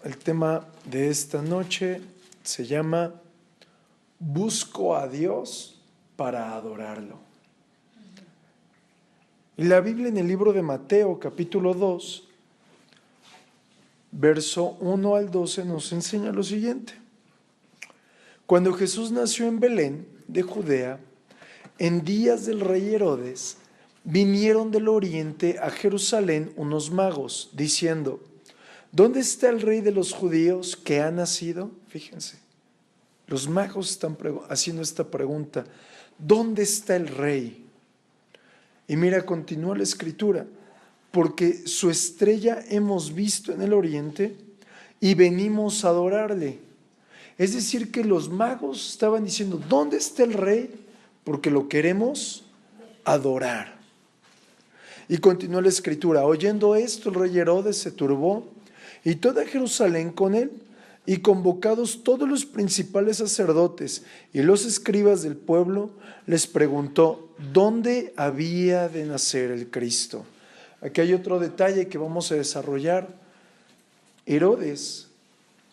El tema de esta noche se llama Busco a Dios para adorarlo. Y la Biblia en el libro de Mateo, capítulo 2, verso 1 al 12, nos enseña lo siguiente. Cuando Jesús nació en Belén de Judea, en días del rey Herodes, vinieron del oriente a Jerusalén unos magos, diciendo: ¿dónde está el rey de los judíos que ha nacido? Fíjense, los magos están haciendo esta pregunta: ¿dónde está el rey? Y mira, continúa la escritura: porque su estrella hemos visto en el oriente y venimos a adorarle. Es decir, que los magos estaban diciendo: ¿dónde está el rey? Porque lo queremos adorar. Y continúa la escritura: oyendo esto, el rey Herodes se turbó y toda Jerusalén con él, y convocados todos los principales sacerdotes y los escribas del pueblo, les preguntó dónde había de nacer el Cristo. Aquí hay otro detalle que vamos a desarrollar. Herodes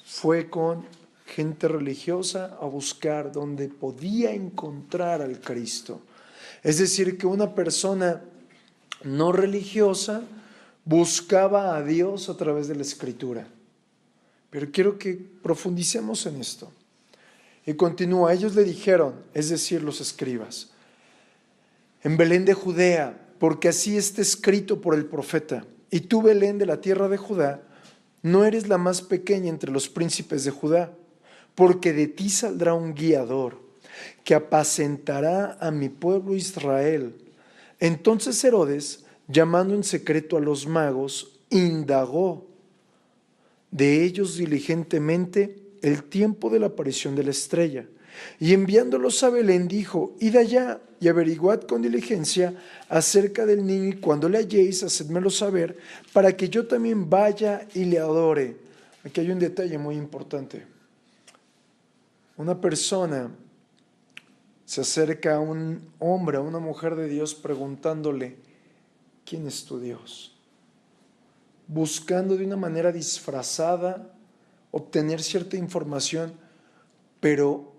fue con gente religiosa a buscar dónde podía encontrar al Cristo. Es decir, que una persona no religiosa buscaba a Dios a través de la Escritura. Pero quiero que profundicemos en esto. Y continúa: ellos le dijeron, es decir, los escribas, en Belén de Judea, porque así está escrito por el profeta: y tú, Belén, de la tierra de Judá, no eres la más pequeña entre los príncipes de Judá, porque de ti saldrá un guiador que apacentará a mi pueblo Israel. Entonces Herodes, llamando en secreto a los magos, indagó de ellos diligentemente el tiempo de la aparición de la estrella, y enviándolos a Belén dijo: id allá y averiguad con diligencia acerca del niño, y cuando le halléis, hacedmelo saber, para que yo también vaya y le adore. Aquí hay un detalle muy importante. Una persona se acerca a un hombre, a una mujer de Dios, preguntándole: ¿quién es tu Dios? Buscando de una manera disfrazada obtener cierta información, pero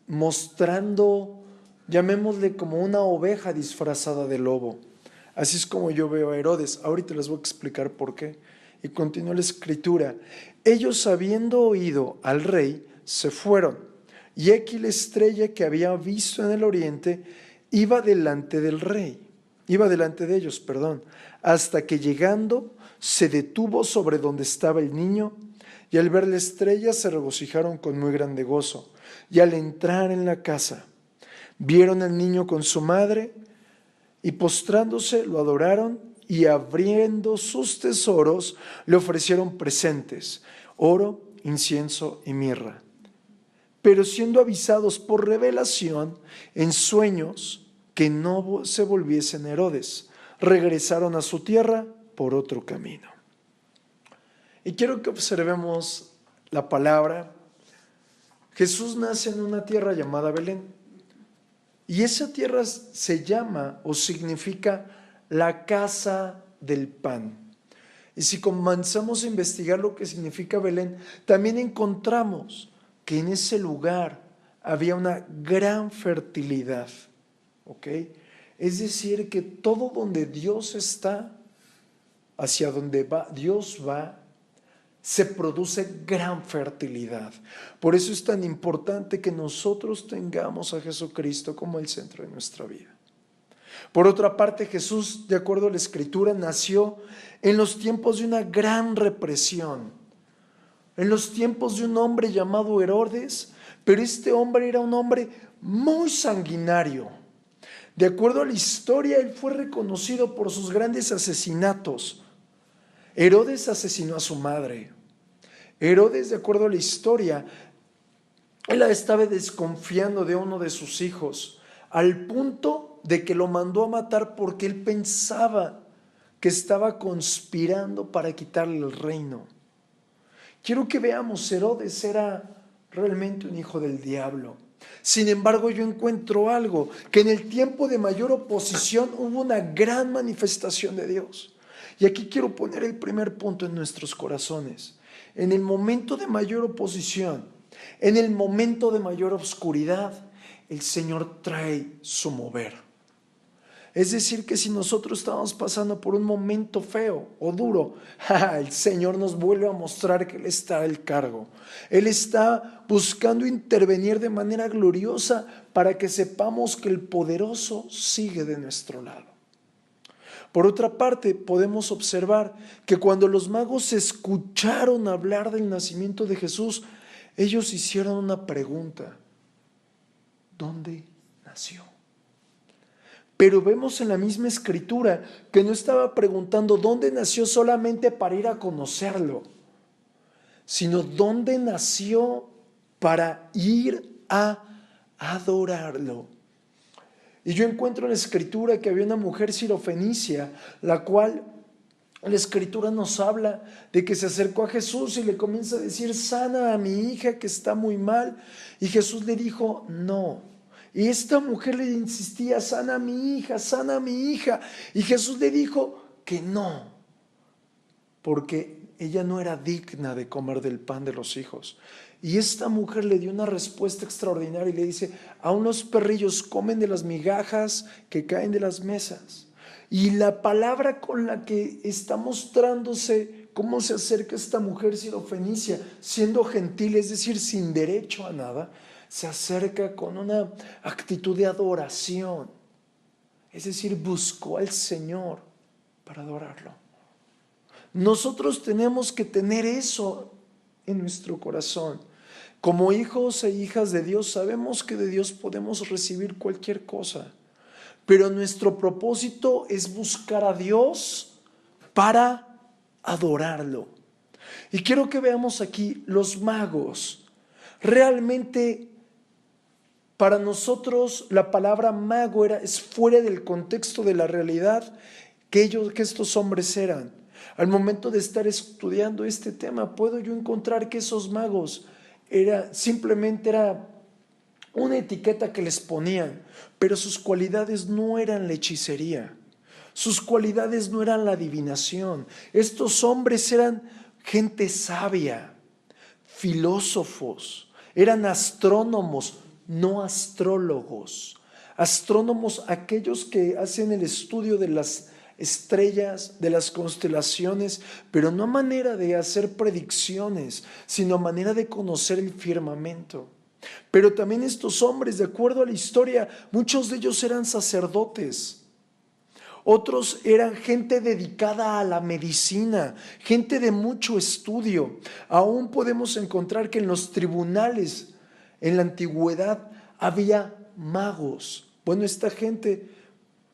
mostrando, llamémosle, como una oveja disfrazada de lobo. Así es como yo veo a Herodes. Ahorita les voy a explicar por qué. Y continúa la escritura: ellos, habiendo oído al rey, se fueron, y aquí la estrella que había visto en el oriente iba delante de ellos, hasta que llegando se detuvo sobre donde estaba el niño, y al ver la estrella se regocijaron con muy grande gozo. Y al entrar en la casa, vieron al niño con su madre, y postrándose lo adoraron, y abriendo sus tesoros le ofrecieron presentes: oro, incienso y mirra. Pero siendo avisados por revelación en sueños que no se volviesen Herodes, regresaron a su tierra por otro camino. Y quiero que observemos la palabra. Jesús nace en una tierra llamada Belén, y esa tierra se llama o significa la casa del pan. Y si comenzamos a investigar lo que significa Belén, también encontramos que en ese lugar había una gran fertilidad. ¿Ok? Es decir, que todo donde Dios está, hacia donde Dios va, se produce gran fertilidad. Por eso es tan importante que nosotros tengamos a Jesucristo como el centro de nuestra vida. Por otra parte, Jesús, de acuerdo a la Escritura, nació en los tiempos de una gran represión, en los tiempos de un hombre llamado Herodes, pero este hombre era un hombre muy sanguinario. De acuerdo a la historia, él fue reconocido por sus grandes asesinatos. Herodes asesinó a su madre. Herodes, de acuerdo a la historia, él estaba desconfiando de uno de sus hijos, al punto de que lo mandó a matar porque él pensaba que estaba conspirando para quitarle el reino. Quiero que veamos, Herodes era realmente un hijo del diablo. Sin embargo, yo encuentro algo, que en el tiempo de mayor oposición hubo una gran manifestación de Dios. Y aquí quiero poner el primer punto en nuestros corazones. En el momento de mayor oposición, en el momento de mayor oscuridad, el Señor trae su mover. Es decir, que si nosotros estamos pasando por un momento feo o duro, el Señor nos vuelve a mostrar que Él está al cargo. Él está buscando intervenir de manera gloriosa para que sepamos que el poderoso sigue de nuestro lado. Por otra parte, podemos observar que cuando los magos escucharon hablar del nacimiento de Jesús, ellos hicieron una pregunta: ¿dónde nació? Pero vemos en la misma escritura que no estaba preguntando dónde nació solamente para ir a conocerlo, sino dónde nació para ir a adorarlo. Y yo encuentro en la escritura que había una mujer sirofenicia, la cual la escritura nos habla de que se acercó a Jesús y le comienza a decir: sana a mi hija que está muy mal. Y Jesús le dijo: no. Y esta mujer le insistía: sana a mi hija, sana a mi hija. Y Jesús le dijo que no, porque ella no era digna de comer del pan de los hijos. Y esta mujer le dio una respuesta extraordinaria y le dice: aún los perrillos comen de las migajas que caen de las mesas. Y la palabra con la que está mostrándose cómo se acerca esta mujer sirofenicia, siendo gentil, es decir, sin derecho a nada, se acerca con una actitud de adoración. Es decir, buscó al Señor para adorarlo. Nosotros tenemos que tener eso en nuestro corazón. Como hijos e hijas de Dios, sabemos que de Dios podemos recibir cualquier cosa, pero nuestro propósito es buscar a Dios para adorarlo. Y quiero que veamos aquí los magos. Realmente, para nosotros la palabra mago es fuera del contexto de la realidad que estos hombres eran. Al momento de estar estudiando este tema, puedo yo encontrar que esos magos simplemente era una etiqueta que les ponían, pero sus cualidades no eran la hechicería, sus cualidades no eran la adivinación. Estos hombres eran gente sabia, filósofos, eran astrónomos, no astrólogos. Astrónomos, aquellos que hacen el estudio de las estrellas, de las constelaciones, pero no a manera de hacer predicciones, sino a manera de conocer el firmamento. Pero también estos hombres, de acuerdo a la historia, muchos de ellos eran sacerdotes. Otros eran gente dedicada a la medicina, gente de mucho estudio. Aún podemos encontrar que en los tribunales en la antigüedad había magos. Bueno, esta gente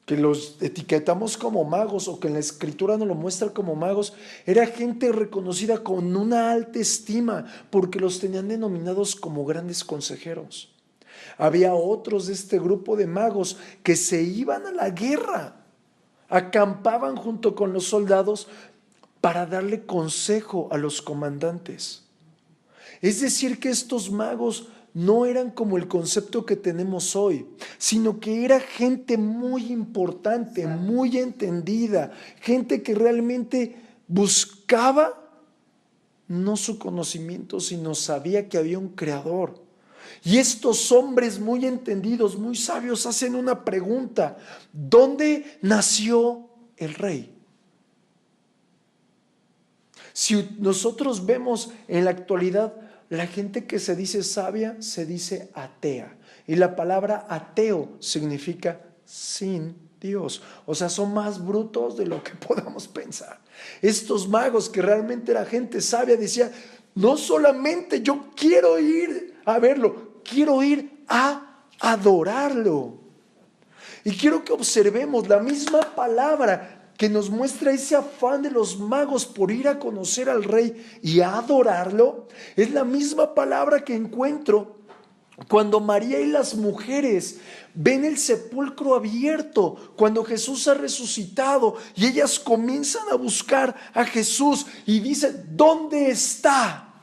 que los etiquetamos como magos o que en la escritura nos lo muestra como magos, era gente reconocida con una alta estima porque los tenían denominados como grandes consejeros. Había otros de este grupo de magos que se iban a la guerra, acampaban junto con los soldados para darle consejo a los comandantes. Es decir, que estos magos no eran como el concepto que tenemos hoy, sino que era gente muy importante, muy entendida, gente que realmente buscaba no su conocimiento, sino sabía que había un creador. Y estos hombres muy entendidos, muy sabios, hacen una pregunta: ¿dónde nació el rey? Si nosotros vemos en la actualidad, la gente que se dice sabia se dice atea. Y la palabra ateo significa sin Dios. O sea, son más brutos de lo que podamos pensar. Estos magos, que realmente era gente sabia, decían: no solamente yo quiero ir a verlo, quiero ir a adorarlo. Y quiero que observemos la misma palabra que nos muestra ese afán de los magos por ir a conocer al rey y a adorarlo. Es la misma palabra que encuentro cuando María y las mujeres ven el sepulcro abierto, cuando Jesús ha resucitado, y ellas comienzan a buscar a Jesús y dicen: ¿dónde está?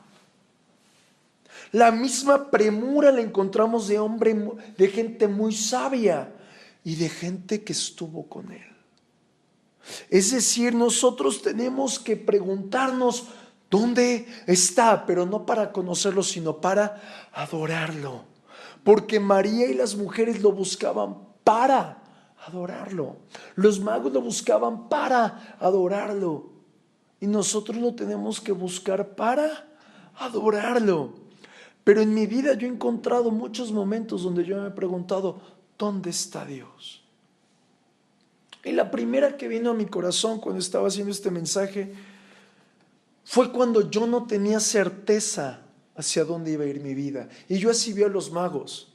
La misma premura la encontramos de gente muy sabia y de gente que estuvo con él. Es decir, nosotros tenemos que preguntarnos dónde está, pero no para conocerlo, sino para adorarlo. Porque María y las mujeres lo buscaban para adorarlo. Los magos lo buscaban para adorarlo. Y nosotros lo tenemos que buscar para adorarlo. Pero en mi vida yo he encontrado muchos momentos donde yo me he preguntado, ¿dónde está Dios? Y la primera que vino a mi corazón cuando estaba haciendo este mensaje fue cuando yo no tenía certeza hacia dónde iba a ir mi vida. Y yo así vi a los magos.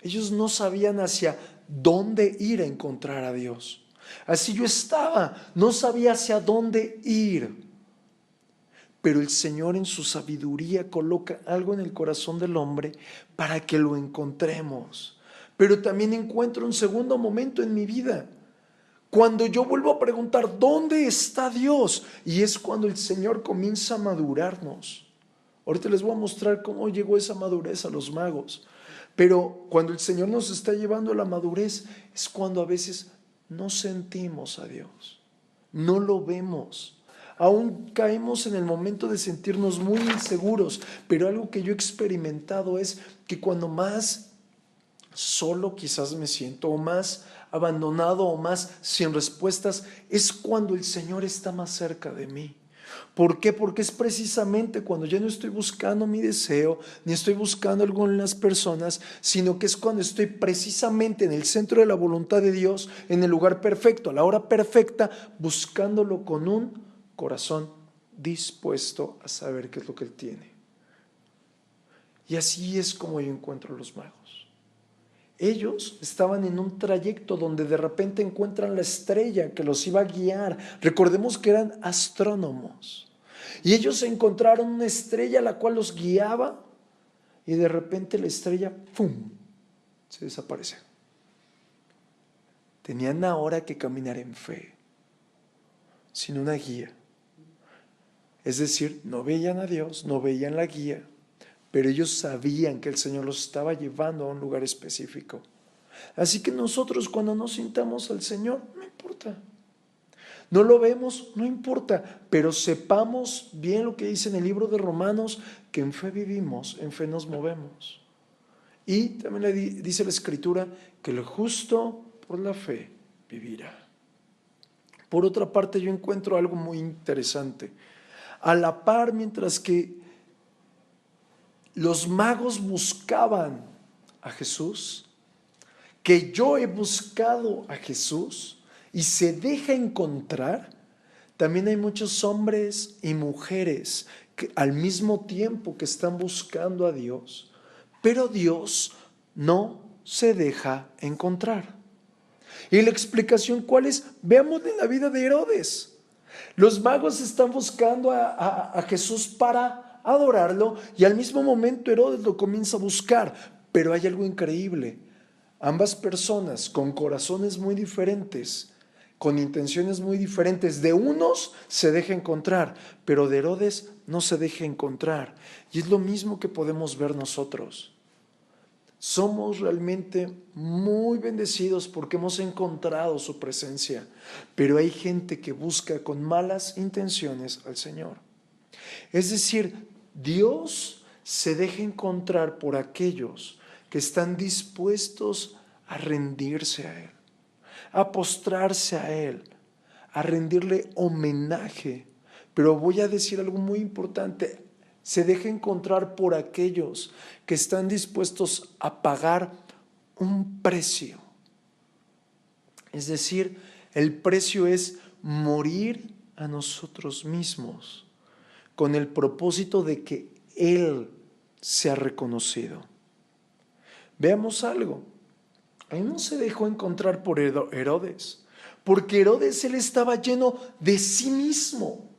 Ellos no sabían hacia dónde ir a encontrar a Dios. Así yo estaba, no sabía hacia dónde ir. Pero el Señor en su sabiduría coloca algo en el corazón del hombre para que lo encontremos. Pero también encuentro un segundo momento en mi vida, cuando yo vuelvo a preguntar, ¿dónde está Dios? Y es cuando el Señor comienza a madurarnos. Ahorita les voy a mostrar cómo llegó esa madurez a los magos. Pero cuando el Señor nos está llevando a la madurez, es cuando a veces no sentimos a Dios, no lo vemos. Aún caemos en el momento de sentirnos muy inseguros, pero algo que yo he experimentado es que cuando más solo quizás me siento, o más abandonado, o más sin respuestas, es cuando el Señor está más cerca de mí. ¿Por qué? Porque es precisamente cuando ya no estoy buscando mi deseo, ni estoy buscando algo en las personas, sino que es cuando estoy precisamente en el centro de la voluntad de Dios, en el lugar perfecto, a la hora perfecta, buscándolo con un corazón dispuesto a saber qué es lo que Él tiene. Y así es como yo encuentro a los magos. Ellos estaban en un trayecto donde de repente encuentran la estrella que los iba a guiar. Recordemos que eran astrónomos. Y ellos encontraron una estrella la cual los guiaba y de repente la estrella, ¡pum!, se desaparece. Tenían ahora que caminar en fe, sin una guía. Es decir, no veían a Dios, no veían la guía, pero ellos sabían que el Señor los estaba llevando a un lugar específico. Así que nosotros cuando no sintamos al Señor, no importa. No lo vemos, no importa, pero sepamos bien lo que dice en el libro de Romanos, que en fe vivimos, en fe nos movemos. Y también dice la Escritura que el justo por la fe vivirá. Por otra parte, yo encuentro algo muy interesante. A la par, mientras que los magos buscaban a Jesús, que yo he buscado a Jesús y se deja encontrar, también hay muchos hombres y mujeres que al mismo tiempo que están buscando a Dios, pero Dios no se deja encontrar. Y la explicación, ¿cuál es? Veamos en la vida de Herodes. Los magos están buscando a Jesús para adorarlo y al mismo momento Herodes lo comienza a buscar. Pero hay algo increíble. Ambas personas con corazones muy diferentes, con intenciones muy diferentes, de unos se deja encontrar, pero de Herodes no se deja encontrar. Y es lo mismo que podemos ver nosotros. Somos realmente muy bendecidos porque hemos encontrado su presencia, pero hay gente que busca con malas intenciones al Señor. Es decir, Dios se deja encontrar por aquellos que están dispuestos a rendirse a Él, a postrarse a Él, a rendirle homenaje. Pero voy a decir algo muy importante: se deja encontrar por aquellos que están dispuestos a pagar un precio. Es decir, el precio es morir a nosotros mismos con el propósito de que Él sea reconocido. Veamos algo. Él no se dejó encontrar por Herodes, porque Herodes, él estaba lleno de sí mismo.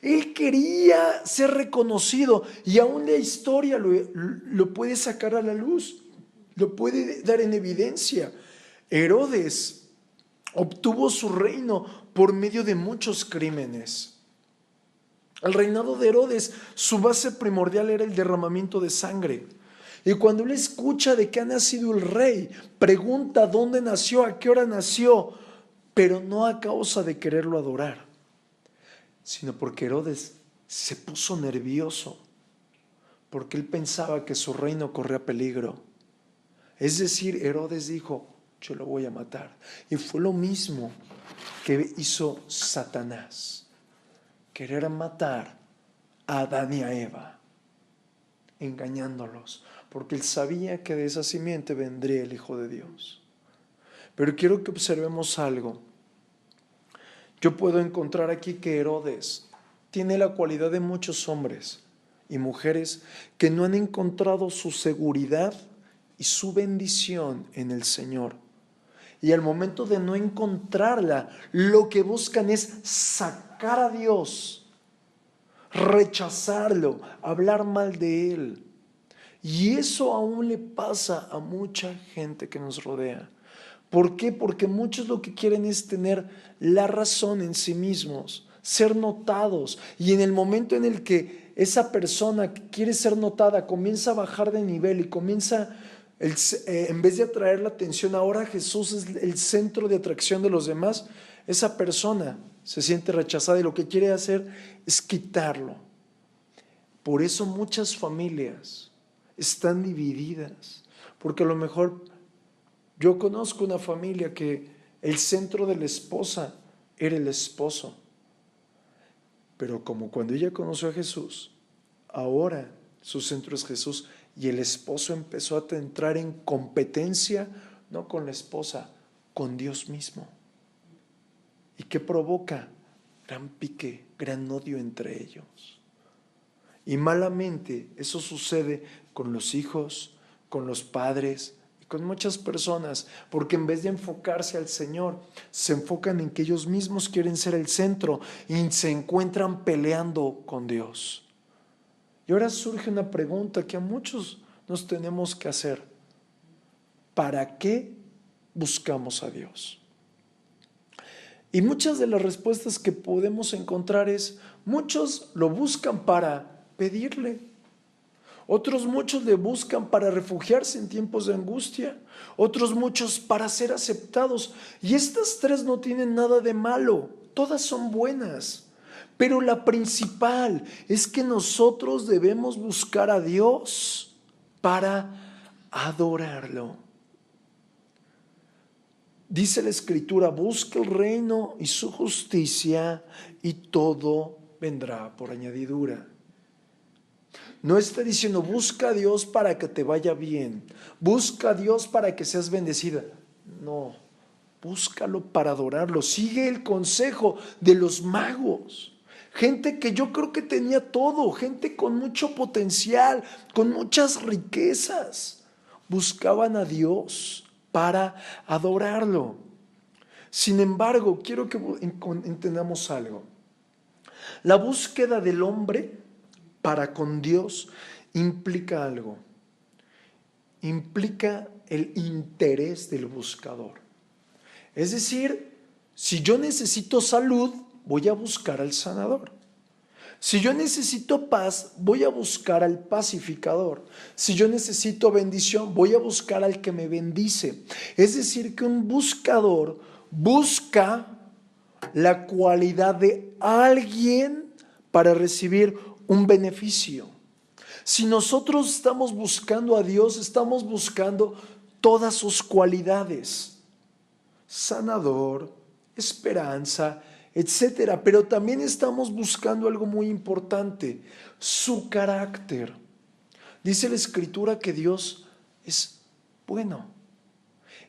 Él quería ser reconocido y aún la historia lo puede sacar a la luz, lo puede dar en evidencia. Herodes obtuvo su reino por medio de muchos crímenes. El reinado de Herodes, su base primordial era el derramamiento de sangre. Y cuando él escucha de que ha nacido el rey, pregunta dónde nació, a qué hora nació, pero no a causa de quererlo adorar, sino porque Herodes se puso nervioso, porque él pensaba que su reino corría peligro. Es decir, Herodes dijo, yo lo voy a matar. Y fue lo mismo que hizo Satanás, querer matar a Adán y a Eva, engañándolos, porque él sabía que de esa simiente vendría el Hijo de Dios. Pero quiero que observemos algo. Yo puedo encontrar aquí que Herodes tiene la cualidad de muchos hombres y mujeres que no han encontrado su seguridad y su bendición en el Señor. Y al momento de no encontrarla, lo que buscan es sacar a Dios, rechazarlo, hablar mal de Él. Y eso aún le pasa a mucha gente que nos rodea. ¿Por qué? Porque muchos lo que quieren es tener la razón en sí mismos, ser notados. Y en el momento en el que esa persona que quiere ser notada comienza a bajar de nivel y comienza, en vez de atraer la atención, ahora Jesús es el centro de atracción de los demás, esa persona se siente rechazada y lo que quiere hacer es quitarlo. Por eso muchas familias están divididas, porque a lo mejor yo conozco una familia que el centro de la esposa era el esposo, pero como cuando ella conoció a Jesús, ahora su centro es Jesús y el esposo empezó a entrar en competencia, no con la esposa, con Dios mismo. ¿Y qué provoca? Gran pique, gran odio entre ellos. Y malamente eso sucede con los hijos, con los padres y con muchas personas, porque en vez de enfocarse al Señor, se enfocan en que ellos mismos quieren ser el centro y se encuentran peleando con Dios. Y ahora surge una pregunta que a muchos nos tenemos que hacer. ¿Para qué buscamos a Dios? Y muchas de las respuestas que podemos encontrar es, muchos lo buscan para pedirle. Otros muchos le buscan para refugiarse en tiempos de angustia. Otros muchos para ser aceptados. Y estas tres no tienen nada de malo. Todas son buenas. Pero la principal es que nosotros debemos buscar a Dios para adorarlo. Dice la Escritura, busca el reino y su justicia y todo vendrá por añadidura. No está diciendo busca a Dios para que te vaya bien, busca a Dios para que seas bendecida. No, búscalo para adorarlo. Sigue el consejo de los magos. Gente que yo creo que tenía todo, gente con mucho potencial, con muchas riquezas. Buscaban a Dios para adorarlo. Sin embargo, quiero que entendamos algo. La búsqueda del hombre para con Dios implica algo. Implica el interés del buscador. Es decir, si yo necesito salud, voy a buscar al sanador. Si yo necesito paz, voy a buscar al pacificador. Si yo necesito bendición, voy a buscar al que me bendice. Es decir, que un buscador busca la cualidad de alguien para recibir un beneficio. Si nosotros estamos buscando a Dios, estamos buscando todas sus cualidades: sanador, esperanza, etcétera. Pero también estamos buscando algo muy importante: su carácter. Dice la Escritura que Dios es bueno.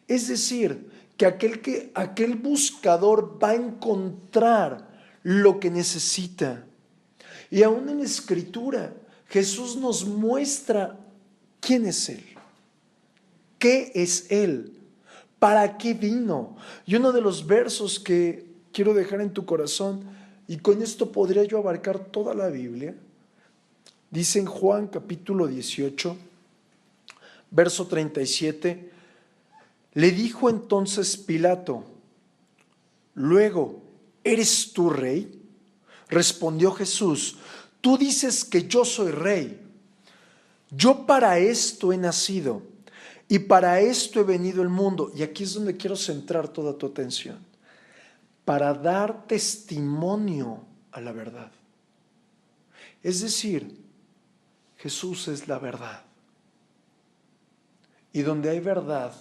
Es decir, que aquel buscador va a encontrar lo que necesita. Y aún en la Escritura, Jesús nos muestra quién es Él, qué es Él, para qué vino. Y uno de los versos que quiero dejar en tu corazón, y con esto podría yo abarcar toda la Biblia, dice en Juan capítulo 18, verso 37, le dijo entonces Pilato: luego, ¿eres tú rey? Respondió Jesús: tú dices que yo soy rey. Yo para esto he nacido y para esto he venido al mundo. Y aquí es donde quiero centrar toda tu atención. para dar testimonio a la verdad. Es decir, Jesús es la verdad. Y donde hay verdad,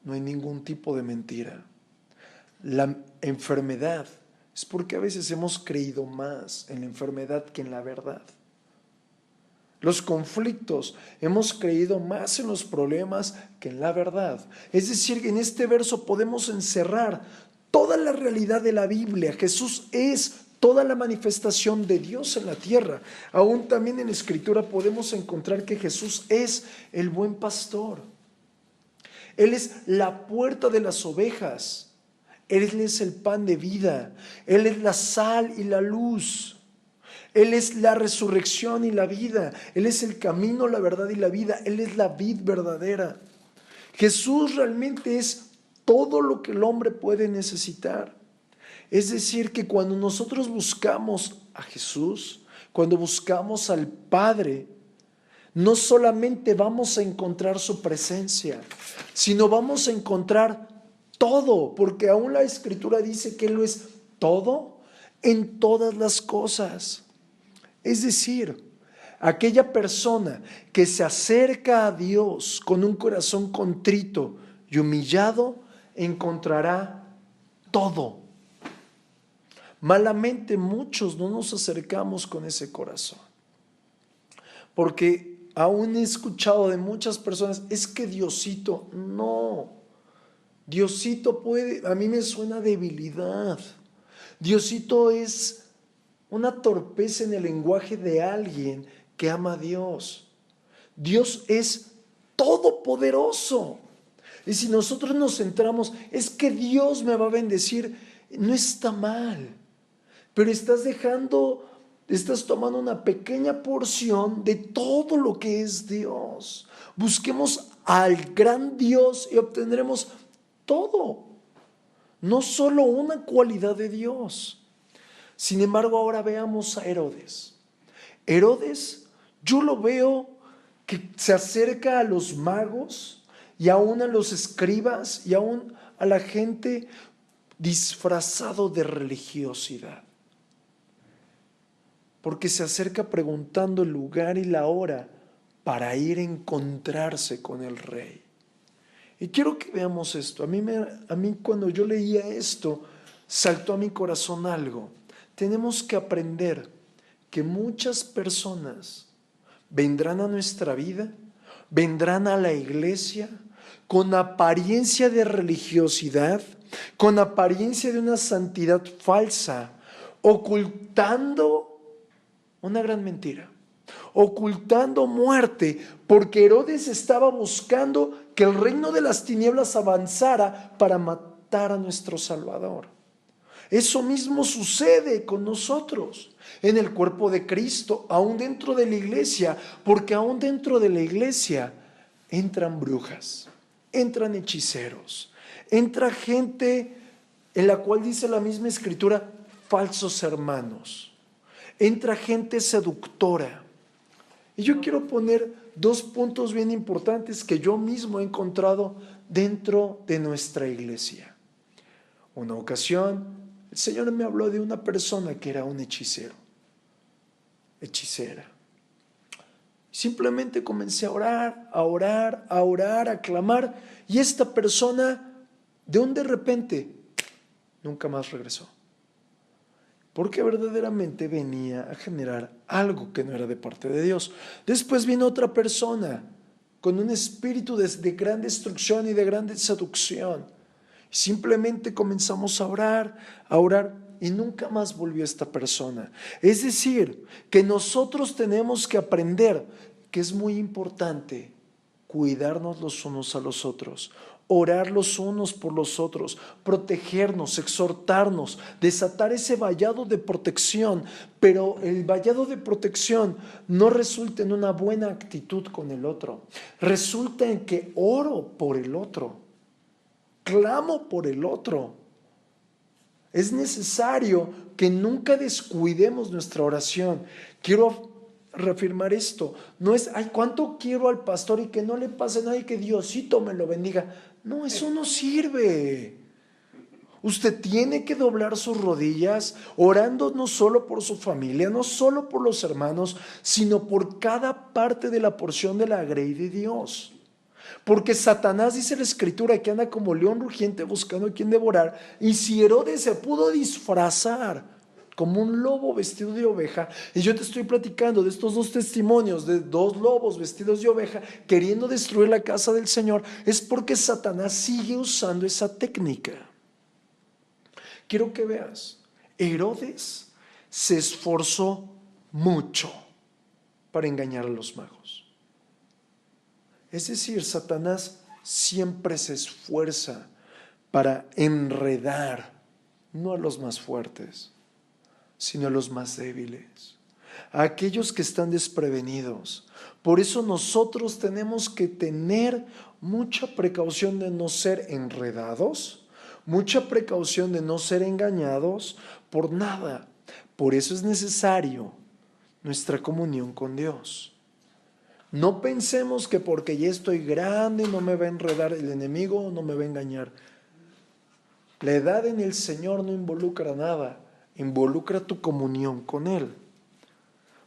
no hay ningún tipo de mentira. La enfermedad es porque a veces hemos creído más en la enfermedad que en la verdad. Los conflictos, hemos creído más en los problemas que en la verdad. Es decir, en este verso podemos encerrar toda la realidad de la Biblia. Jesús es toda la manifestación de Dios en la tierra. Aún también en la Escritura podemos encontrar que Jesús es el buen pastor. Él es la puerta de las ovejas. Él es el pan de vida. Él es la sal y la luz. Él es la resurrección y la vida. Él es el camino, la verdad y la vida. Él es la vid verdadera. Jesús realmente es todo lo que el hombre puede necesitar. Es decir, que cuando nosotros buscamos a Jesús, cuando buscamos al Padre, no solamente vamos a encontrar su presencia, sino vamos a encontrar todo, porque aún la Escritura dice que Él lo es todo en todas las cosas. Es decir, aquella persona que se acerca a Dios con un corazón contrito y humillado, encontrará todo. Malamente muchos no nos acercamos con ese corazón, porque aún he escuchado de muchas personas, es que Diosito, no, Diosito puede, a mí me suena debilidad. Diosito es una torpeza en el lenguaje de alguien que ama a Dios. Dios es todopoderoso. Y si nosotros nos centramos, es que Dios me va a bendecir, no está mal, pero estás tomando una pequeña porción de todo lo que es Dios. Busquemos al gran Dios y obtendremos todo, no solo una cualidad de Dios. Sin embargo, ahora veamos a Herodes. Herodes, yo lo veo que se acerca a los magos y aún a los escribas y aún a la gente disfrazado de religiosidad. Porque se acerca preguntando el lugar y la hora para ir a encontrarse con el rey. Y quiero que veamos esto. A mí cuando yo leía esto, saltó a mi corazón algo. Tenemos que aprender que muchas personas vendrán a nuestra vida, vendrán a la iglesia con apariencia de religiosidad, con apariencia de una santidad falsa, ocultando una gran mentira, ocultando muerte, porque Herodes estaba buscando que el reino de las tinieblas avanzara para matar a nuestro Salvador. Eso mismo sucede con nosotros en el cuerpo de Cristo, aún dentro de la iglesia, porque aún dentro de la iglesia entran brujas, entran hechiceros, entra gente en la cual dice la misma Escritura, falsos hermanos. Entra gente seductora. Y yo quiero poner dos puntos bien importantes que yo mismo he encontrado dentro de nuestra iglesia. Una ocasión, el Señor me habló de una persona que era un hechicero, hechicera. Simplemente comencé a orar, a clamar, y esta persona, de repente, nunca más regresó. Porque verdaderamente venía a generar algo que no era de parte de Dios. Después vino otra persona con un espíritu de gran destrucción y de gran seducción. Simplemente comenzamos a orar, y nunca más volvió esta persona. Es decir, que nosotros tenemos que aprender que es muy importante cuidarnos los unos a los otros, orar los unos por los otros, protegernos, exhortarnos, desatar ese vallado de protección, pero el vallado de protección no resulta en una buena actitud con el otro, resulta en que oro por el otro, clamo por el otro. Es necesario que nunca descuidemos nuestra oración. Quiero reafirmar esto. No es, ay, cuánto quiero al pastor y que no le pase nada y que Diosito me lo bendiga. No, eso no sirve. Usted tiene que doblar sus rodillas, orando no solo por su familia, no solo por los hermanos, sino por cada parte de la porción de la grey de Dios. Porque Satanás, dice la Escritura, que anda como león rugiente buscando a quien devorar. Y si Herodes se pudo disfrazar como un lobo vestido de oveja, y yo te estoy platicando de estos dos testimonios de dos lobos vestidos de oveja queriendo destruir la casa del Señor, es porque Satanás sigue usando esa técnica. Quiero que veas, Herodes se esforzó mucho para engañar a los magos. Es decir, Satanás siempre se esfuerza para enredar, no a los más fuertes, sino a los más débiles, a aquellos que están desprevenidos. Por eso nosotros tenemos que tener mucha precaución de no ser enredados, mucha precaución de no ser engañados por nada. Por eso es necesario nuestra comunión con Dios. No pensemos que porque ya estoy grande no me va a enredar el enemigo, no me va a engañar. La edad en el Señor no involucra nada, involucra tu comunión con Él.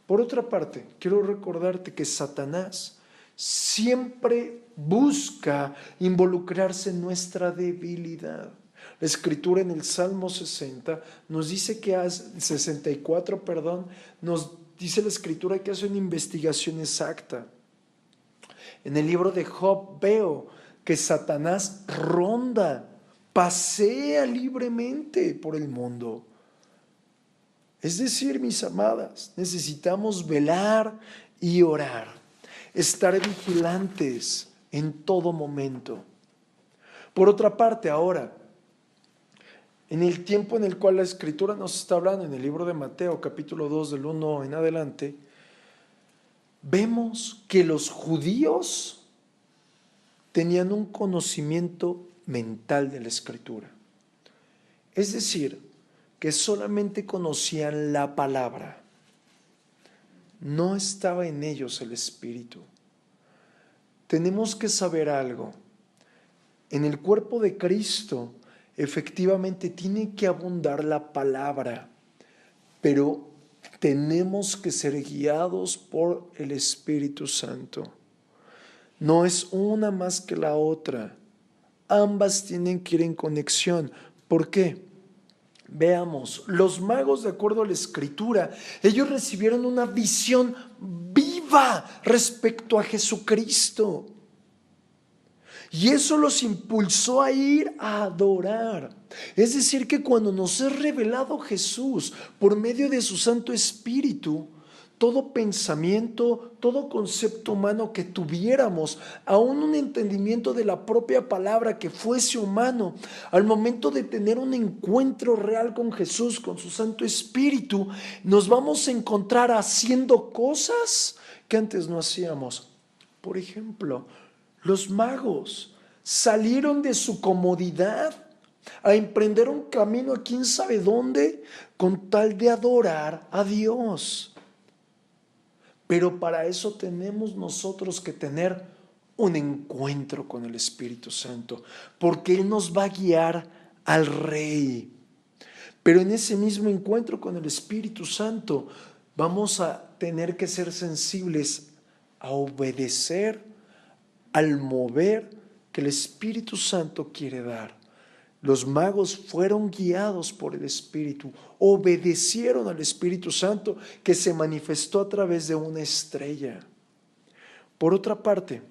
Por otra parte, quiero recordarte que Satanás siempre busca involucrarse en nuestra debilidad. La Escritura en el Salmo 60 nos dice que hace 64, nos dice la Escritura que hace una investigación exacta. En el libro de Job veo que Satanás ronda, pasea libremente por el mundo. Es decir, mis amadas, necesitamos velar y orar, estar vigilantes en todo momento. Por otra parte, ahora, en el tiempo en el cual la Escritura nos está hablando, en el libro de Mateo, capítulo 2, del 1 en adelante, vemos que los judíos tenían un conocimiento mental de la Escritura. Es decir, que solamente conocían la palabra. No estaba en ellos el Espíritu. Tenemos que saber algo. En el cuerpo de Cristo, efectivamente, tiene que abundar la palabra, pero tenemos que ser guiados por el Espíritu Santo. No es una más que la otra. Ambas tienen que ir en conexión. ¿Por qué? Veamos, los magos, de acuerdo a la Escritura, ellos recibieron una visión viva respecto a Jesucristo. Y eso los impulsó a ir a adorar. Es decir, que cuando nos es revelado Jesús por medio de su Santo Espíritu, todo pensamiento, todo concepto humano que tuviéramos, aún un entendimiento de la propia palabra que fuese humano, al momento de tener un encuentro real con Jesús, con su Santo Espíritu, nos vamos a encontrar haciendo cosas que antes no hacíamos. Por ejemplo, los magos salieron de su comodidad a emprender un camino a quién sabe dónde con tal de adorar a Dios. Pero para eso tenemos nosotros que tener un encuentro con el Espíritu Santo, porque Él nos va a guiar al Rey. Pero en ese mismo encuentro con el Espíritu Santo vamos a tener que ser sensibles a obedecer al mover que el Espíritu Santo quiere dar. Los magos fueron guiados por el Espíritu, obedecieron al Espíritu Santo que se manifestó a través de una estrella. Por otra parte,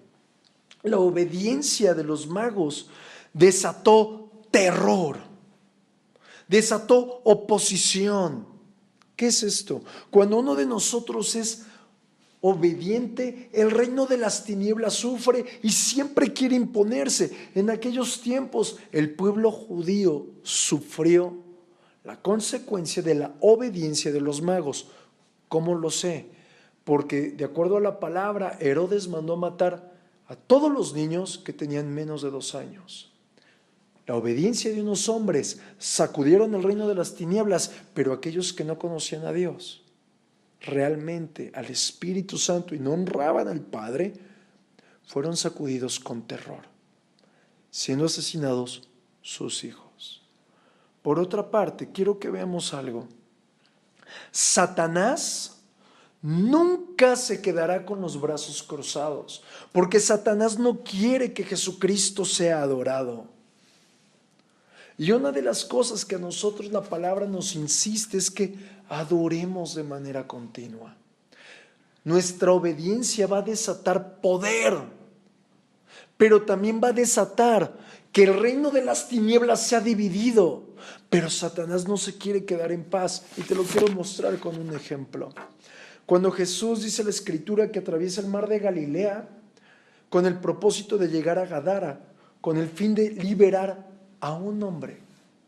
la obediencia de los magos desató terror, desató oposición. ¿Qué es esto? Cuando uno de nosotros es obediente, el reino de las tinieblas sufre y siempre quiere imponerse. En aquellos tiempos el pueblo judío sufrió la consecuencia de la obediencia de los magos. ¿Cómo lo sé? Porque de acuerdo a la palabra, Herodes mandó matar a todos los niños que tenían menos de 2 años. La obediencia de unos hombres sacudieron el reino de las tinieblas, pero aquellos que no conocían a Dios realmente al Espíritu Santo y no honraban al Padre, fueron sacudidos con terror, siendo asesinados sus hijos. Por otra parte, quiero que veamos algo. Satanás nunca se quedará con los brazos cruzados, porque Satanás no quiere que Jesucristo sea adorado. Y una de las cosas que a nosotros la palabra nos insiste es que adoremos de manera continua. Nuestra obediencia va a desatar poder, pero también va a desatar que el reino de las tinieblas se ha dividido. Pero Satanás no se quiere quedar en paz, y te lo quiero mostrar con un ejemplo. Cuando Jesús, dice la Escritura, que atraviesa el mar de Galilea con el propósito de llegar a Gadara, con el fin de liberar a un hombre,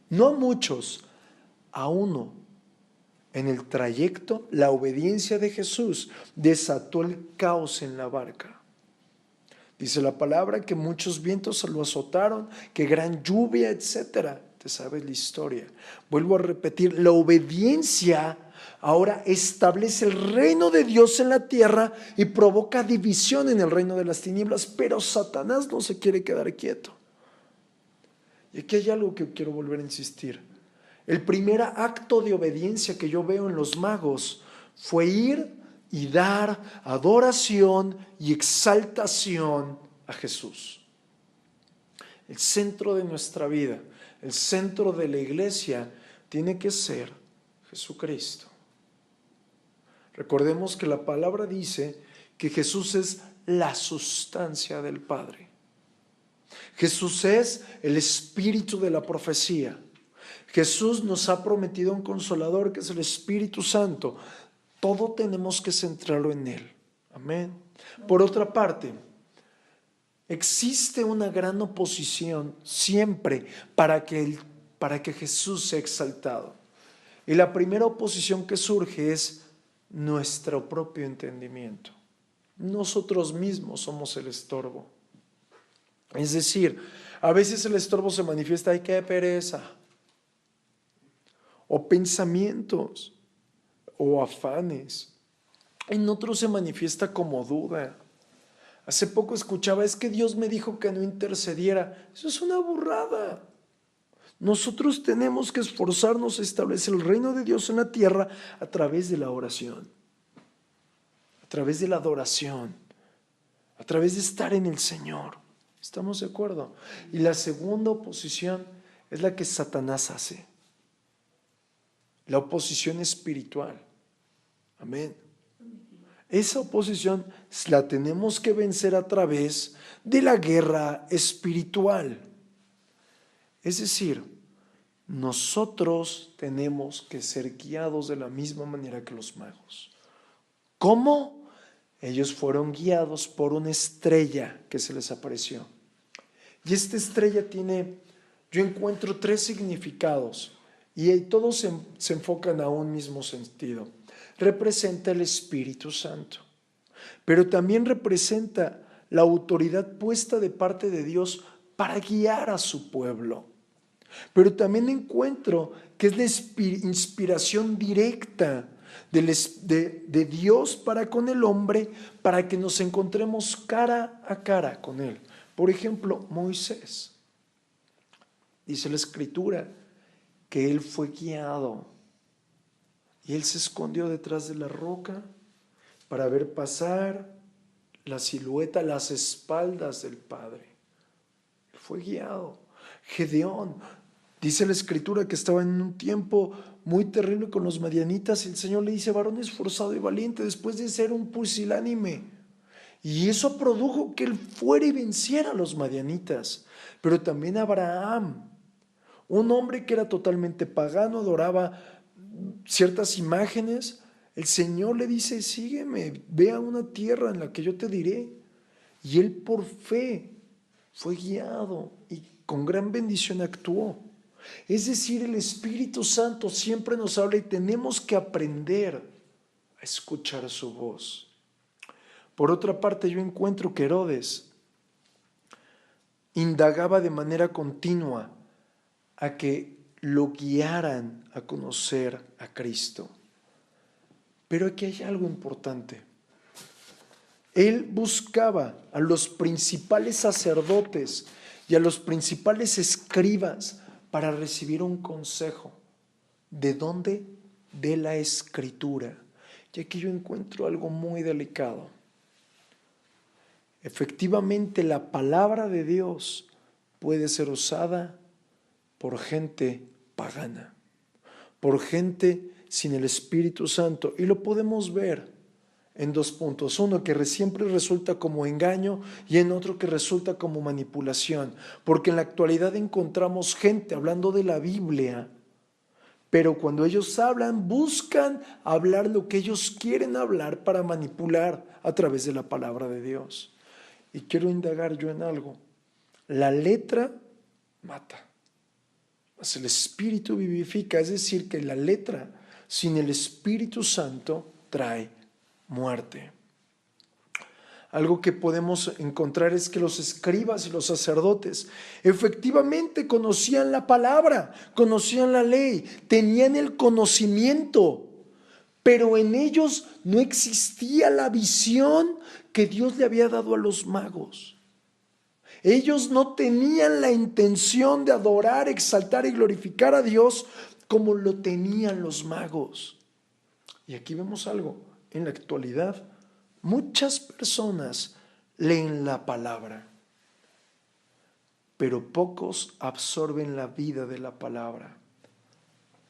no a muchos, a uno. En el trayecto, la obediencia de Jesús desató el caos en la barca. Dice la palabra que muchos vientos lo azotaron, que gran lluvia, etcétera. Te sabes la historia. Vuelvo a repetir, la obediencia ahora establece el reino de Dios en la tierra y provoca división en el reino de las tinieblas, pero Satanás no se quiere quedar quieto. Y aquí hay algo que quiero volver a insistir. El primer acto de obediencia que yo veo en los magos fue ir y dar adoración y exaltación a Jesús. El centro de nuestra vida, el centro de la iglesia tiene que ser Jesucristo. Recordemos que la palabra dice que Jesús es la sustancia del Padre. Jesús es el espíritu de la profecía. Jesús nos ha prometido un consolador que es el Espíritu Santo. Todo tenemos que centrarlo en Él. Amén. Por otra parte, existe una gran oposición siempre para que Jesús sea exaltado. Y la primera oposición que surge es nuestro propio entendimiento. Nosotros mismos somos el estorbo. Es decir, a veces el estorbo se manifiesta, ¡ay, qué pereza! O pensamientos, o afanes. En otros se manifiesta como duda. Hace poco escuchaba, es que Dios me dijo que no intercediera. Eso es una burrada. Nosotros tenemos que esforzarnos a establecer el reino de Dios en la tierra a través de la oración, a través de la adoración, a través de estar en el Señor. ¿Estamos de acuerdo? Y la segunda oposición es la que Satanás hace. La oposición espiritual. Amén. Esa oposición la tenemos que vencer a través de la guerra espiritual. Es decir, nosotros tenemos que ser guiados de la misma manera que los magos. ¿Cómo? Ellos fueron guiados por una estrella que se les apareció. Y esta estrella tiene, yo encuentro 3 significados. Y todos se enfocan a un mismo sentido. Representa el Espíritu Santo, pero también representa la autoridad puesta de parte de Dios para guiar a su pueblo. Pero también encuentro que es la inspiración directa de Dios para con el hombre, para que nos encontremos cara a cara con él. Por ejemplo, Moisés. Dice la Escritura que él fue guiado y él se escondió detrás de la roca para ver pasar la silueta, las espaldas del Padre. Él fue guiado. Gedeón, dice la Escritura que estaba en un tiempo muy terrible con los madianitas y el Señor le dice, varón esforzado y valiente, después de ser un pusilánime. Y eso produjo que él fuera y venciera a los madianitas. Pero también Abraham, un hombre que era totalmente pagano, adoraba ciertas imágenes. El Señor le dice, sígueme, ve a una tierra en la que yo te diré. Y él por fe fue guiado y con gran bendición actuó. Es decir, el Espíritu Santo siempre nos habla y tenemos que aprender a escuchar su voz. Por otra parte, yo encuentro que Herodes indagaba de manera continua a que lo guiaran a conocer a Cristo. Pero aquí hay algo importante. Él buscaba a los principales sacerdotes y a los principales escribas para recibir un consejo. ¿De dónde? De la Escritura. Y aquí yo encuentro algo muy delicado. Efectivamente, la palabra de Dios puede ser usada por gente pagana, por gente sin el Espíritu Santo. Y lo podemos ver en dos puntos. Uno que siempre resulta como engaño y en otro que resulta como manipulación. Porque en la actualidad encontramos gente hablando de la Biblia, pero cuando ellos hablan, buscan hablar lo que ellos quieren hablar para manipular a través de la palabra de Dios. Y quiero indagar yo en algo. La letra mata, mas el Espíritu vivifica. Es decir, que la letra sin el Espíritu Santo trae muerte. Algo que podemos encontrar es que los escribas y los sacerdotes efectivamente conocían la palabra, conocían la ley, tenían el conocimiento, pero en ellos no existía la visión que Dios le había dado a los magos. Ellos no tenían la intención de adorar, exaltar y glorificar a Dios como lo tenían los magos. Y aquí vemos algo. En la actualidad, muchas personas leen la palabra, pero pocos absorben la vida de la palabra.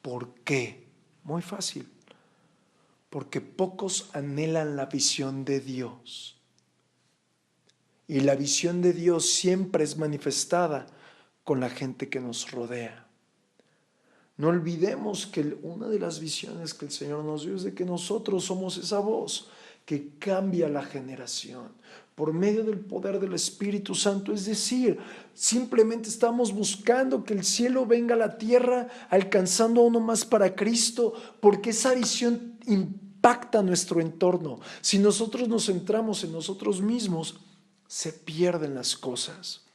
¿Por qué? Muy fácil. Porque pocos anhelan la visión de Dios. Y la visión de Dios siempre es manifestada con la gente que nos rodea. No olvidemos que una de las visiones que el Señor nos dio es de que nosotros somos esa voz que cambia la generación por medio del poder del Espíritu Santo. Es decir, simplemente estamos buscando que el cielo venga a la tierra, alcanzando a uno más para Cristo, porque esa visión impacta nuestro entorno. Si nosotros nos centramos en nosotros mismos, se pierden las cosas.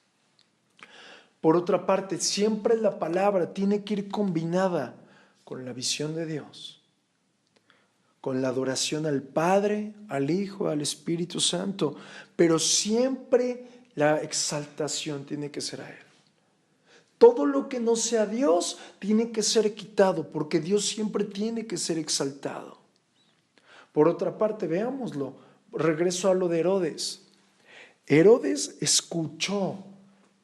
Por otra parte, siempre la palabra tiene que ir combinada con la visión de Dios, con la adoración al Padre, al Hijo, al Espíritu Santo, pero siempre la exaltación tiene que ser a Él. Todo lo que no sea Dios tiene que ser quitado, porque Dios siempre tiene que ser exaltado. Por otra parte, veámoslo, regreso a lo de Herodes. Herodes escuchó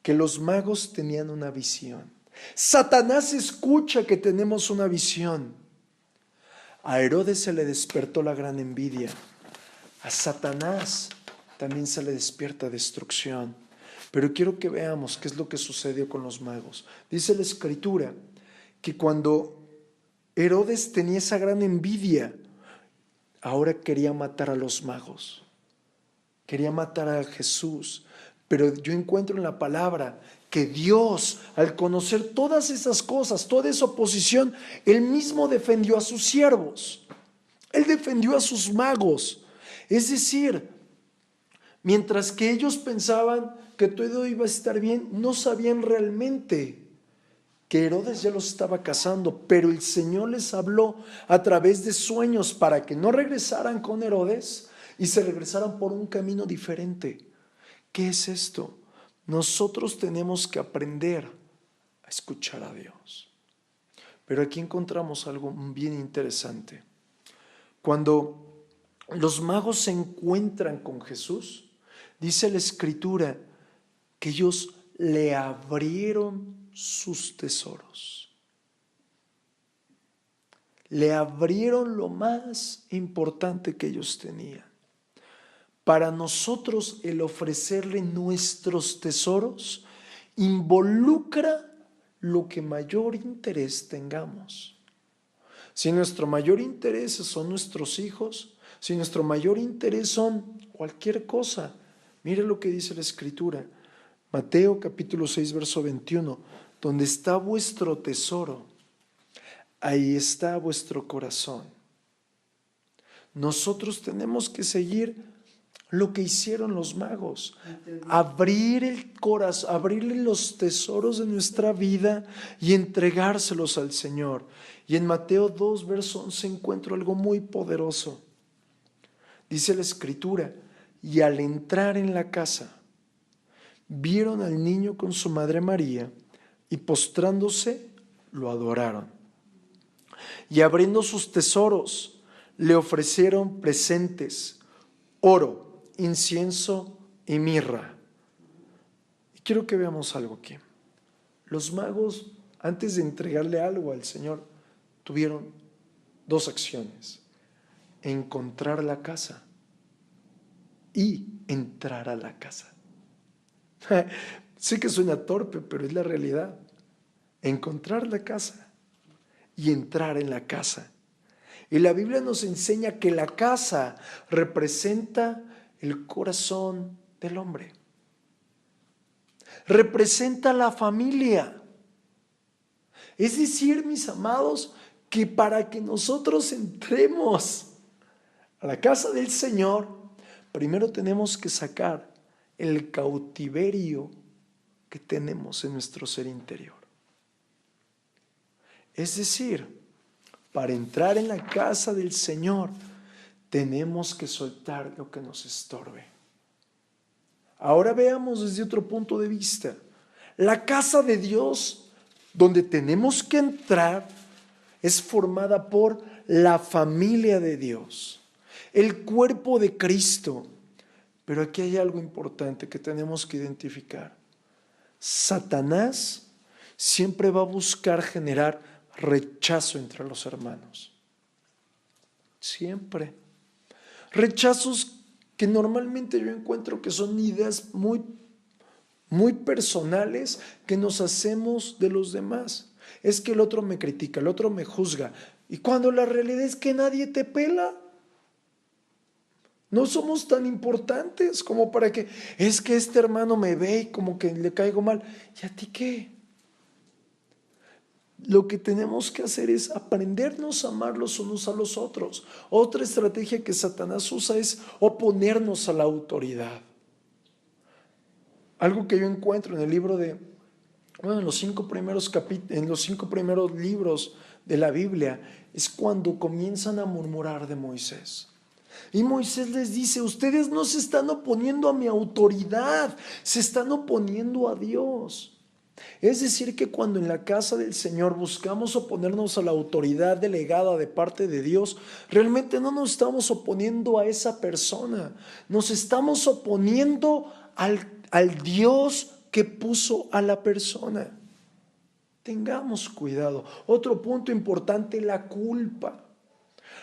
que los magos tenían una visión. Satanás escucha que tenemos una visión. A Herodes se le despertó la gran envidia. A Satanás también se le despierta destrucción. Pero quiero que veamos qué es lo que sucedió con los magos. Dice la Escritura que cuando Herodes tenía esa gran envidia, ahora quería matar a los magos. Quería matar a Jesús. Pero yo encuentro en la palabra que Dios, al conocer todas esas cosas, toda esa oposición, Él mismo defendió a sus siervos. Él defendió a sus magos. Es decir, mientras que ellos pensaban que todo iba a estar bien, no sabían realmente que Herodes ya los estaba cazando, pero el Señor les habló a través de sueños para que no regresaran con Herodes y se regresaran por un camino diferente. ¿Qué es esto? Nosotros tenemos que aprender a escuchar a Dios. Pero aquí encontramos algo bien interesante. Cuando los magos se encuentran con Jesús, dice la Escritura que ellos le abrieron sus tesoros. Le abrieron lo más importante que ellos tenían. Para nosotros el ofrecerle nuestros tesoros involucra lo que mayor interés tengamos. Si nuestro mayor interés son nuestros hijos, si nuestro mayor interés son cualquier cosa, mire lo que dice la Escritura, Mateo capítulo 6, verso 21, donde está vuestro tesoro, ahí está vuestro corazón. Nosotros tenemos que seguir lo que hicieron los magos, abrir el corazón, abrirle los tesoros de nuestra vida y entregárselos al Señor. Y en Mateo 2, verso 11 encuentro algo muy poderoso. Dice la Escritura, y al entrar en la casa, vieron al niño con su madre María, y postrándose lo adoraron. Y abriendo sus tesoros, le ofrecieron presentes, oro, incienso y mirra. Y quiero que veamos algo aquí. Los magos, antes de entregarle algo al Señor, tuvieron dos acciones: encontrar la casa y entrar a la casa. Sé que suena torpe, pero es la realidad. Encontrar la casa y entrar en la casa. Y la Biblia nos enseña que la casa representa el corazón del hombre. Representa la familia. Es decir, mis amados, que para que nosotros entremos a la casa del Señor, primero tenemos que sacar el cautiverio que tenemos en nuestro ser interior. Es decir, para entrar en la casa del Señor, tenemos que soltar lo que nos estorbe. Ahora veamos desde otro punto de vista. La casa de Dios, donde tenemos que entrar, es formada por la familia de Dios, el cuerpo de Cristo. Pero aquí hay algo importante que tenemos que identificar. Satanás siempre va a buscar generar rechazo entre los hermanos. Siempre. Rechazos que normalmente yo encuentro que son ideas muy personales que nos hacemos de los demás. Es que el otro me critica, el otro me juzga. Y cuando la realidad es que nadie te pela. No somos tan importantes como para que, es que este hermano me ve y como que le caigo mal. ¿Y a ti qué? Lo que tenemos que hacer es aprendernos a amar los unos a los otros. Otra estrategia que Satanás usa es oponernos a la autoridad. Algo que yo encuentro en el libro en los 5 primeros libros de la Biblia, es cuando comienzan a murmurar de Moisés. Y Moisés les dice: ustedes no se están oponiendo a mi autoridad, se están oponiendo a Dios. Es decir, que cuando en la casa del Señor buscamos oponernos a la autoridad delegada de parte de Dios, realmente no nos estamos oponiendo a esa persona, nos estamos oponiendo al Dios que puso a la persona. Tengamos cuidado. Otro punto importante: la culpa.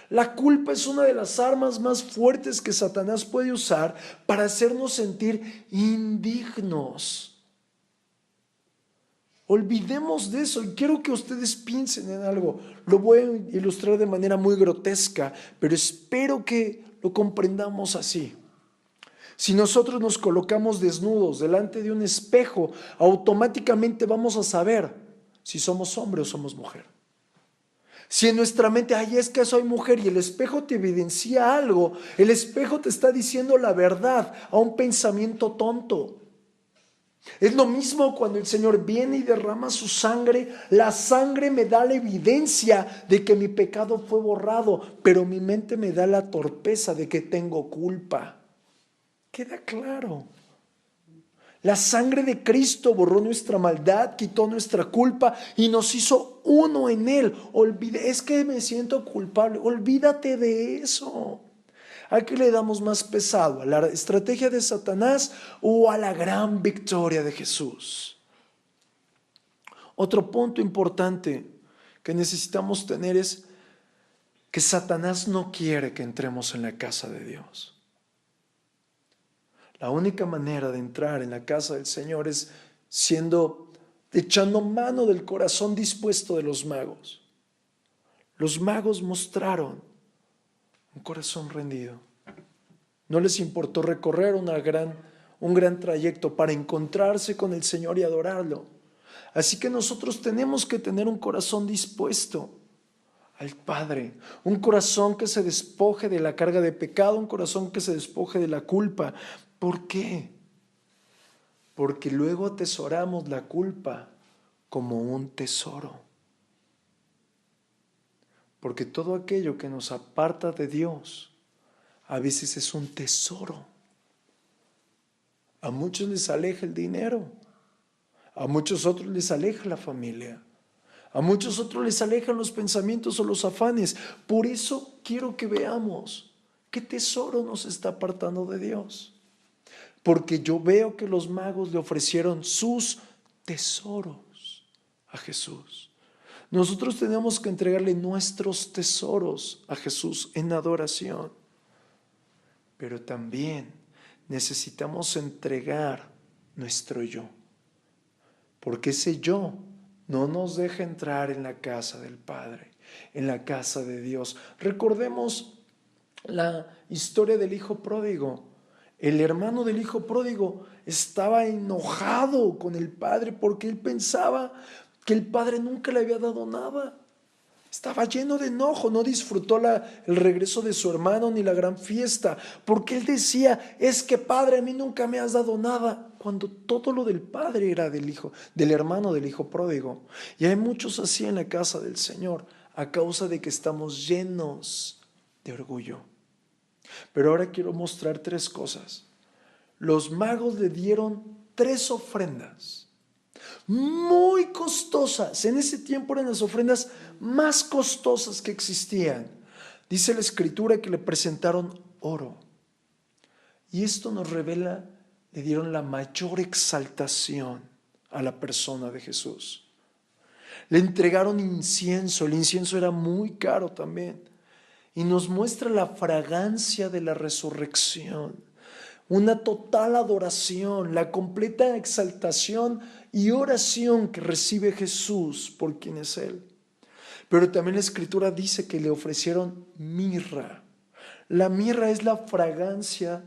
La culpa es una de las armas más fuertes que Satanás puede usar para hacernos sentir indignos. Olvidemos de eso, y quiero que ustedes piensen en algo. Lo voy a ilustrar de manera muy grotesca, pero espero que lo comprendamos así. Si nosotros nos colocamos desnudos delante de un espejo, automáticamente vamos a saber si somos hombre o somos mujer. Si en nuestra mente, es que soy mujer, y el espejo te evidencia algo, el espejo te está diciendo la verdad a un pensamiento tonto. Es lo mismo cuando el Señor viene y derrama su sangre. La sangre me da la evidencia de que mi pecado fue borrado, pero mi mente me da la torpeza de que tengo culpa. Queda claro. La sangre de Cristo borró nuestra maldad, quitó nuestra culpa y nos hizo uno en Él. Es que me siento culpable. Olvídate de eso. ¿A qué le damos más pesado? ¿A la estrategia de Satanás o a la gran victoria de Jesús? Otro punto importante que necesitamos tener es que Satanás no quiere que entremos en la casa de Dios. La única manera de entrar en la casa del Señor es echando mano del corazón dispuesto de los magos. Los magos mostraron un corazón rendido. No les importó recorrer un gran trayecto para encontrarse con el Señor y adorarlo. Así que nosotros tenemos que tener un corazón dispuesto al Padre, un corazón que se despoje de la carga de pecado, un corazón que se despoje de la culpa. ¿Por qué? Porque luego atesoramos la culpa como un tesoro. Porque todo aquello que nos aparta de Dios a veces es un tesoro. A muchos les aleja el dinero. A muchos otros les aleja la familia. A muchos otros les alejan los pensamientos o los afanes. Por eso quiero que veamos qué tesoro nos está apartando de Dios. Porque yo veo que los magos le ofrecieron sus tesoros a Jesús. Nosotros tenemos que entregarle nuestros tesoros a Jesús en adoración. Pero también necesitamos entregar nuestro yo. Porque ese yo no nos deja entrar en la casa del Padre, en la casa de Dios. Recordemos la historia del hijo pródigo. El hermano del hijo pródigo estaba enojado con el padre porque él pensaba que el padre nunca le había dado nada. Estaba lleno de enojo, no disfrutó el regreso de su hermano ni la gran fiesta, porque él decía, es que padre, a mí nunca me has dado nada, cuando todo lo del padre era del hermano del hijo pródigo. Y hay muchos así en la casa del Señor, a causa de que estamos llenos de orgullo. Pero ahora quiero mostrar 3 cosas. Los magos le dieron 3 ofrendas muy costosas. En ese tiempo eran las ofrendas más costosas que existían. Dice la Escritura que le presentaron oro. Y esto nos revela, le dieron la mayor exaltación a la persona de Jesús. Le entregaron incienso. El incienso era muy caro también. Y nos muestra la fragancia de la resurrección. Una total adoración, la completa exaltación y oración que recibe Jesús por quien es Él. Pero también la Escritura dice que le ofrecieron mirra. La mirra es la fragancia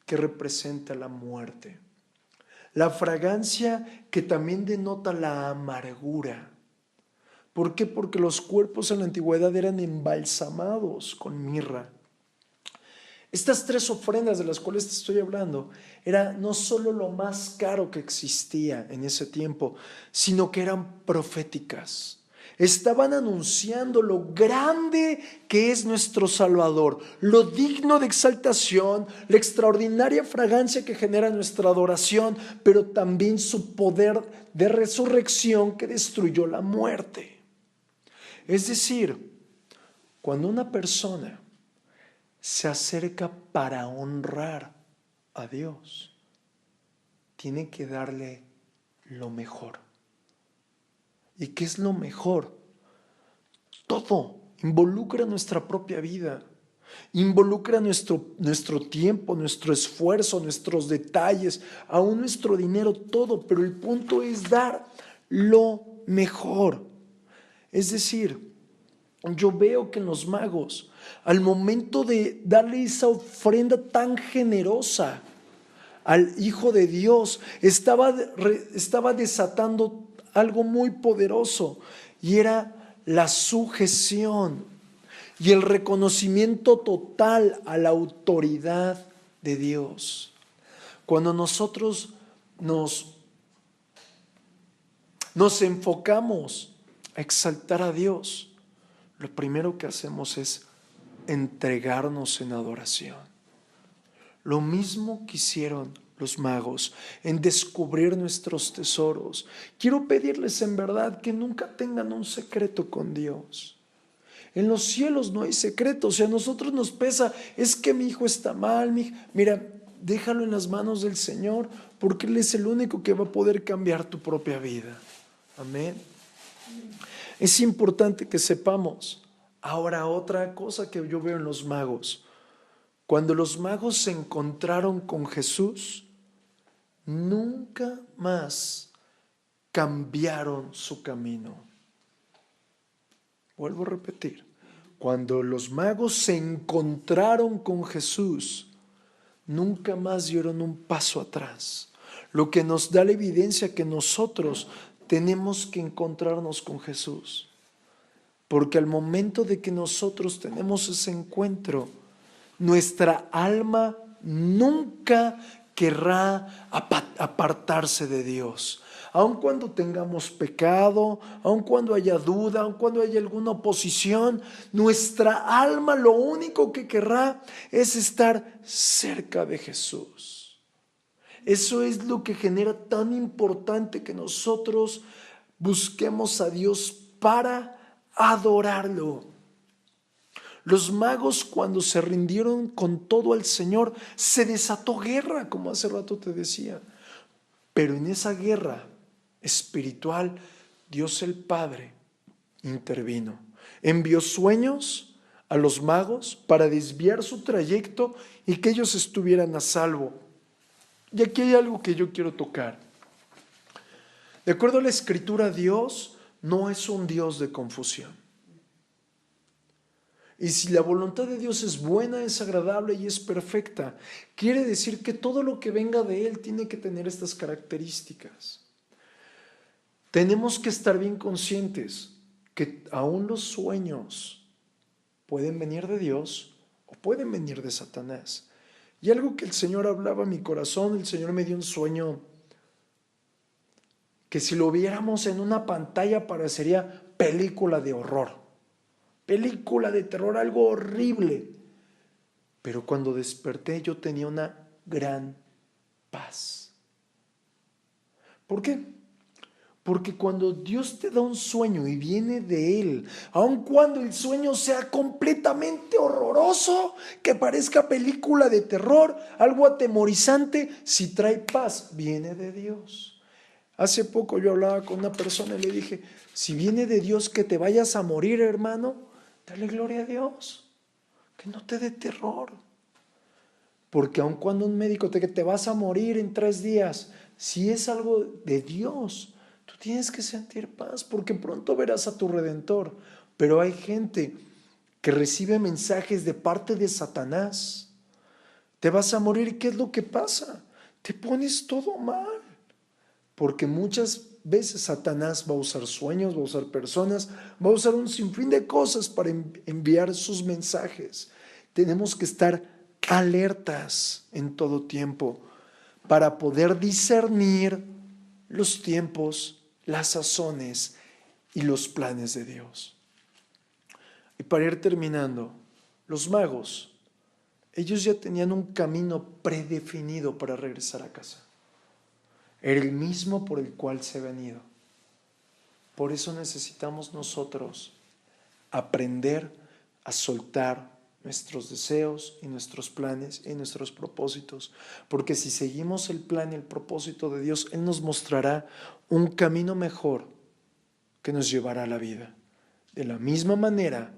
que representa la muerte. La fragancia que también denota la amargura. ¿Por qué? Porque los cuerpos en la antigüedad eran embalsamados con mirra. Estas 3 ofrendas de las cuales te estoy hablando era no solo lo más caro que existía en ese tiempo, sino que eran proféticas. Estaban anunciando lo grande que es nuestro Salvador, lo digno de exaltación, la extraordinaria fragancia que genera nuestra adoración, pero también su poder de resurrección que destruyó la muerte. Es decir, cuando una persona se acerca para honrar a Dios, tiene que darle lo mejor. ¿Y qué es lo mejor? Todo involucra nuestra propia vida, involucra nuestro tiempo, nuestro esfuerzo, nuestros detalles, aún nuestro dinero, todo, pero el punto es dar lo mejor. Es decir, yo veo que en los magos, al momento de darle esa ofrenda tan generosa al Hijo de Dios, estaba desatando algo muy poderoso, y era la sujeción y el reconocimiento total a la autoridad de Dios. Cuando nosotros nos enfocamos a exaltar a Dios, lo primero que hacemos es entregarnos en adoración. Lo mismo que hicieron los magos en descubrir nuestros tesoros. Quiero pedirles en verdad que nunca tengan un secreto con Dios. En los cielos no hay secretos. Si a nosotros nos pesa, es que mi hijo está mal, mira, déjalo en las manos del Señor, porque Él es el único que va a poder cambiar tu propia vida. Amén. Es importante que sepamos. Ahora, otra cosa que yo veo en los magos. Cuando los magos se encontraron con Jesús, nunca más cambiaron su camino. Vuelvo a repetir. Cuando los magos se encontraron con Jesús, nunca más dieron un paso atrás. Lo que nos da la evidencia que nosotros tenemos que encontrarnos con Jesús. Porque al momento de que nosotros tenemos ese encuentro, nuestra alma nunca querrá apartarse de Dios. Aun cuando tengamos pecado, aun cuando haya duda, aun cuando haya alguna oposición, nuestra alma lo único que querrá es estar cerca de Jesús. Eso es lo que genera tan importante que nosotros busquemos a Dios para adorarlo. Los magos, cuando se rindieron con todo al Señor, se desató guerra, como hace rato te decía. Pero en esa guerra espiritual, Dios el Padre intervino. Envió sueños a los magos para desviar su trayecto y que ellos estuvieran a salvo. Y aquí hay algo que yo quiero tocar. De acuerdo a la Escritura, Dios no es un Dios de confusión. Y si la voluntad de Dios es buena, es agradable y es perfecta, quiere decir que todo lo que venga de Él tiene que tener estas características. Tenemos que estar bien conscientes que aún los sueños pueden venir de Dios o pueden venir de Satanás. Y algo que el Señor hablaba a mi corazón, el Señor me dio un sueño que si lo viéramos en una pantalla parecería película de horror. Película de terror, algo horrible. Pero cuando desperté yo tenía una gran paz. ¿Por qué? Porque cuando Dios te da un sueño y viene de Él, aun cuando el sueño sea completamente horroroso, que parezca película de terror, algo atemorizante, si trae paz, viene de Dios. Hace poco yo hablaba con una persona y le dije, si viene de Dios que te vayas a morir, hermano, dale gloria a Dios, que no te dé terror. Porque aun cuando un médico te dice que te vas a morir en 3 días, si es algo de Dios, tú tienes que sentir paz, porque pronto verás a tu Redentor. Pero hay gente que recibe mensajes de parte de Satanás. Te vas a morir, ¿y qué es lo que pasa? Te pones todo mal. Porque muchas veces Satanás va a usar sueños, va a usar personas, va a usar un sinfín de cosas para enviar sus mensajes. Tenemos que estar alertas en todo tiempo para poder discernir los tiempos, las sazones y los planes de Dios. Y para ir terminando, los magos, ellos ya tenían un camino predefinido para regresar a casa. Era el mismo por el cual se habían ido. Por eso necesitamos nosotros aprender a soltar nuestros deseos y nuestros planes y nuestros propósitos. Porque si seguimos el plan y el propósito de Dios, Él nos mostrará un camino mejor que nos llevará a la vida. De la misma manera